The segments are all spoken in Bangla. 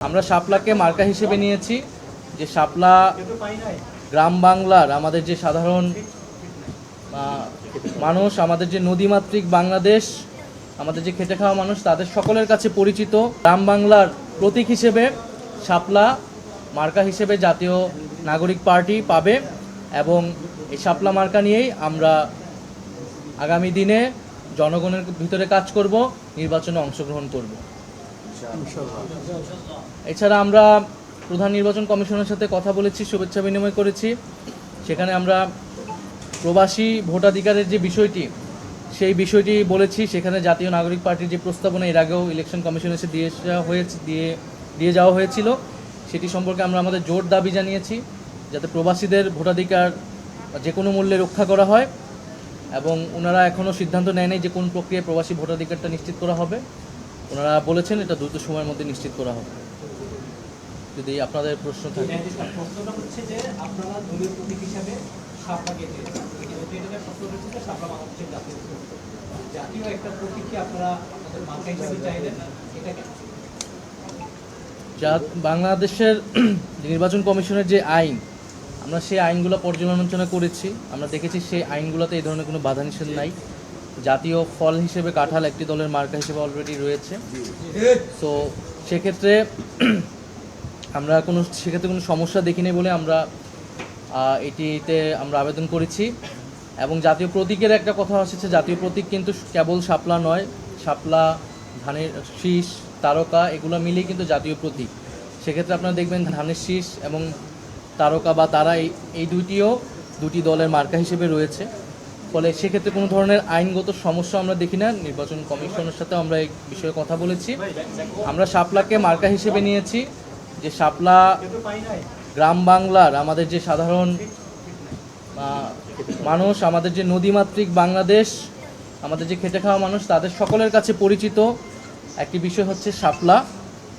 আমরা শাপলাকে মার্কা হিসেবে নিয়েছি যে শাপলা গ্রাম বাংলার আমাদের যে সাধারণ মানুষ, আমাদের যে নদীমাতৃক বাংলাদেশ, আমাদের যে খেটে খাওয়া মানুষ, তাদের সকলের কাছে পরিচিত গ্রাম বাংলার প্রতীক হিসেবে শাপলা মার্কা হিসেবে জাতীয় নাগরিক পার্টি পাবে এবং এই শাপলা মার্কা নিয়েই আমরা আগামী দিনে জনগণের ভিতরে কাজ করব, নির্বাচনে অংশগ্রহণ করব। এছাড়া আমরা প্রধান নির্বাচন কমিশনের সাথে কথা বলেছি, শুভেচ্ছা বিনিময় করেছি। সেখানে আমরা প্রবাসী ভোটাধিকারের যে বিষয়টি, সেই বিষয়টি বলেছি। সেখানে জাতীয় নাগরিক পার্টির যে প্রস্তাবনা এর আগেও ইলেকশন কমিশন এসে দিয়ে যাওয়া হয়েছিল, সেটি সম্পর্কে আমরা আমাদের জোর দাবি জানিয়েছি যাতে প্রবাসীদের ভোটাধিকার যে কোনো মূল্যে রক্ষা করা হয় এবং ওনারা এখনও সিদ্ধান্ত নেয়নি যে কোন প্রক্রিয়ায় প্রবাসী ভোটাধিকারটা নিশ্চিত করা হবে। ওনারা বলেছেন এটা দ্রুত সময়ের মধ্যে নিশ্চিত করা হবে। যদি আপনাদের প্রশ্ন থাকে। প্রশ্নটা হচ্ছে যে আপনারা দলীয় প্রতীক হিসাবে শাপলাকে জাতীয় একটা প্রতীককে আপনারা আপনাদের মার্কা হিসাবে চাইলেন, এটা কেন? বাংলাদেশের নির্বাচন কমিশনের যে আইন, আমরা সেই আইনগুলো পর্যালোচনা করেছি। আমরা দেখেছি সেই আইনগুলোতে এই ধরনের কোনো বাধা নিষেধ নাই। জাতীয় ফল হিসেবে কাঁঠাল একটি দলের মার্কা হিসেবে অলরেডি রয়েছে। সো সেক্ষেত্রে আমরা কোনো সমস্যা দেখিনি বলে আমরা এটিতে আমরা আবেদন করেছি। এবং জাতীয় প্রতীকের একটা কথা এসেছে, জাতীয় প্রতীক কিন্তু কেবল শাপলা নয়, শাপলা, ধানের শীষ, তারকা এগুলো মিলেই কিন্তু জাতীয় প্রতীক। সেক্ষেত্রে আপনারা দেখবেন ধানের শীষ এবং তারকা বা তারা এই দুটি দলের মার্কা হিসেবে রয়েছে। ফলে সেক্ষেত্রে কোনো ধরনের আইনগত সমস্যা আমরা দেখি না। নির্বাচন কমিশনের সাথে আমরা এই বিষয়ে কথা বলেছি। আমরা শাপলাকে মার্কা হিসেবে নিয়েছি যে শাপলা গ্রাম বাংলার আমাদের যে সাধারণ মানুষ, আমাদের যে নদীমাতৃক বাংলাদেশ, আমাদের যে খেটে খাওয়া মানুষ, তাদের সকলের কাছে পরিচিত একটি বিষয় হচ্ছে শাপলা।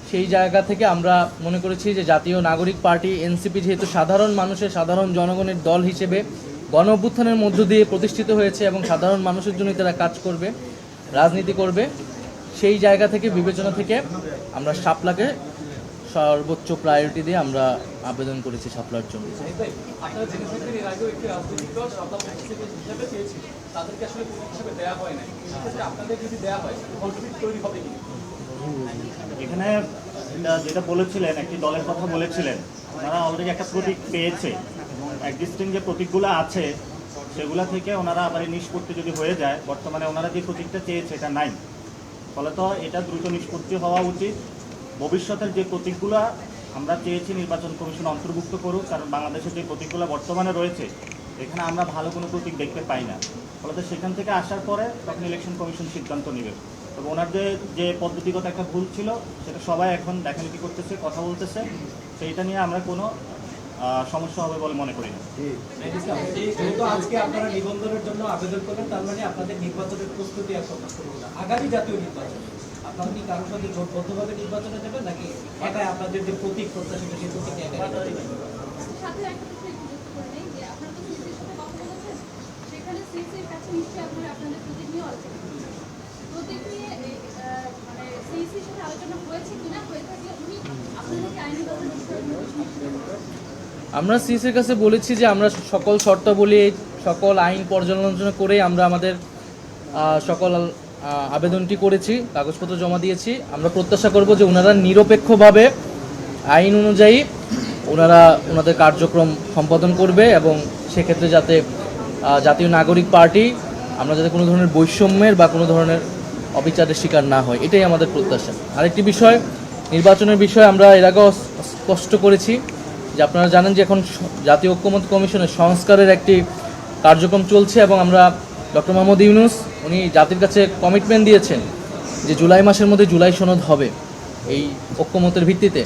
সেই জায়গা থেকে আমরা মনে করেছি যে জাতীয় নাগরিক পার্টি এনসিপি যেহেতু সাধারণ মানুষের, সাধারণ জনগণের দল হিসেবে গণ অভ্যুত্থানের মধ্য দিয়ে প্রতিষ্ঠিত হয়েছে এবং সাধারণ মানুষের জন্য তারা কাজ করবে, রাজনীতি করবে, সেই জায়গা থেকে বিবেচনা থেকে আমরা শাপলাকে সর্বোচ্চ প্রায়োরিটি দিয়ে আমরা আবেদন করেছি শাপলার জন্য। এখানে যেটা বলেছিলেন, একটি দলের কথা বলেছিলেন, ওনারা অলরেডি একটা প্রতীক পেয়েছে এবং এক্সিস্টিং যে প্রতীকগুলো আছে সেগুলা থেকে ওনারা আবার নিষ্পত্তি যদি হয়ে যায়, বর্তমানে ওনারা যে প্রতীকটা চেয়েছে এটা নাই। ফলে তো এটা দ্রুত নিষ্পত্তি হওয়া উচিত। ভবিষ্যতের যে প্রতীকগুলো আমরা চেয়েছি নির্বাচন কমিশন অন্তর্ভুক্ত করুক, কারণ বাংলাদেশের যে প্রতীকগুলো বর্তমানে রয়েছে এখানে আমরা ভালো কোনো প্রতীক দেখতে পাই না। ফলে তো সেখান থেকে আসার পরে তখন ইলেকশন কমিশন সিদ্ধান্ত নেবে। তবে ওনাদের যে পদ্ধতিগত একটা ভুল ছিল সেটা সবাই এখন দেখালেখি করতেছে, কথা বলতেছে, সেইটা নিয়ে আমরা কোনো সমস্যা হবে বলে মনে করি না। যেহেতু আজকে আপনারা নিবন্ধনের জন্য আবেদন করবেন, তার মানে আপনাদের নির্বাচনের প্রস্তুতি এখন আগামী জাতীয় নির্বাচন আপনারা কি কারোর সাথে জোটবদ্ধভাবে নির্বাচনে যাবেন নাকি একাই আপনাদের যে প্রতীক প্রত্যাশিত সেই প্রতীক একাই? সাথে একটা প্রশ্ন যুক্ত করে নেই যে আপনারা তো সিসির সাথে কথা বলেছেন, সেখানে সিসির কাছে নিশ্চয়ই আপনারা আপনাদের প্রতীক নিয়ে আলোচনা করেছেন। প্রতীক নিয়ে মানে সিসির সাথে আলোচনা হয়েছে কিনা, হয়ে থাকলে উনি আপনাদেরকে আইনিগত বিষয়ে আমরা সিসির কাছে বলেছি যে আমরা সকল শর্তাবলী, সকল আইন পর্যালোচনা করেই আমরা আমাদের সকল আবেদনটি করেছি, কাগজপত্র জমা দিয়েছি। আমরা প্রত্যাশা করব যে ওনারা নিরপেক্ষভাবে আইন অনুযায়ী ওনাদের কার্যক্রম সম্পাদন করবে এবং সেক্ষেত্রে যাতে জাতীয় নাগরিক পার্টি আমরা যাতে কোনো ধরনের বৈষম্যের বা কোনো ধরনের অবিচারের শিকার না হয়, এটাই আমাদের প্রত্যাশা। আরেকটি বিষয়, নির্বাচনের বিষয়ে আমরা এর আগেও স্পষ্ট করেছি যে আপনারা জানেন যে এখন জাতীয় ঐক্যমত্য কমিশনের সংস্কারের একটি কার্যক্রম চলছে এবং আমরা ডক্টর মোহাম্মদ ইউনূস উনি জাতির কাছে কমিটমেন্ট দিয়েছেন যে জুলাই মাসের মধ্যে জুলাই সনদ হবে এই ঐক্যমতের ভিত্তিতে।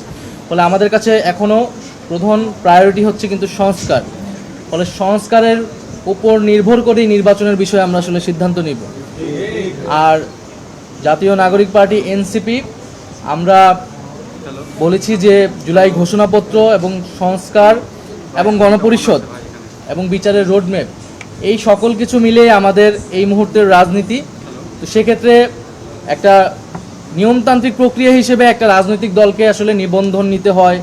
ফলে আমাদের কাছে এখনও প্রধান প্রায়োরিটি হচ্ছে কিন্তু সংস্কার। ফলে সংস্কারের উপর নির্ভর করেই নির্বাচনের বিষয়ে আমরা আসলে সিদ্ধান্ত নিব। আর জাতীয় নাগরিক পার্টি এনসিপি আমরা বলেছি যে জুলাই ঘোষণাপত্র এবং সংস্কার এবং গণপরিষদ এবং বিচারের রোডম্যাপ, এই সকল কিছু মিলে আমাদের এই মুহূর্তের রাজনীতি। তো সেক্ষেত্রে একটা নিয়মতান্ত্রিক প্রক্রিয়া হিসেবে একটা রাজনৈতিক দলকে আসলে নিবন্ধন নিতে হয়,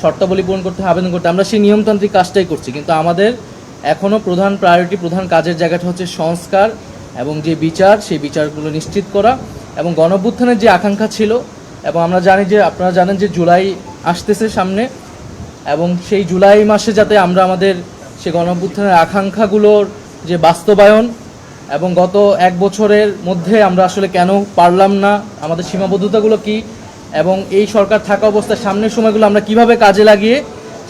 শর্তাবলী পূরণ করতে হয়, আবেদন করতে হয়। আমরা সেই নিয়মতান্ত্রিক কাজটাই করছি, কিন্তু আমাদের এখনও প্রধান প্রায়োরিটি, প্রধান কাজের জায়গাটা হচ্ছে সংস্কার এবং যে বিচার, সেই বিচারগুলো নিশ্চিত করা এবং গণঅভ্যুত্থানের যে আকাঙ্ক্ষা ছিল, এবং আমরা জানি যে আপনারা জানেন যে জুলাই আসতেছে সামনে, এবং সেই জুলাই মাসে যাতে আমরা আমাদের সে গণঅভ্যুত্থানের আকাঙ্ক্ষাগুলোর যে বাস্তবায়ন, এবং গত এক বছরের মধ্যে আমরা আসলে কেন পারলাম না, আমাদের সীমাবদ্ধতাগুলো কি, এবং এই সরকার থাকা অবস্থায় সামনের সময়গুলো আমরা কিভাবে কাজে লাগিয়ে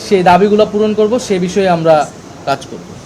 সেই দাবিগুলো পূরণ করব, সে বিষয়ে আমরা কাজ করব।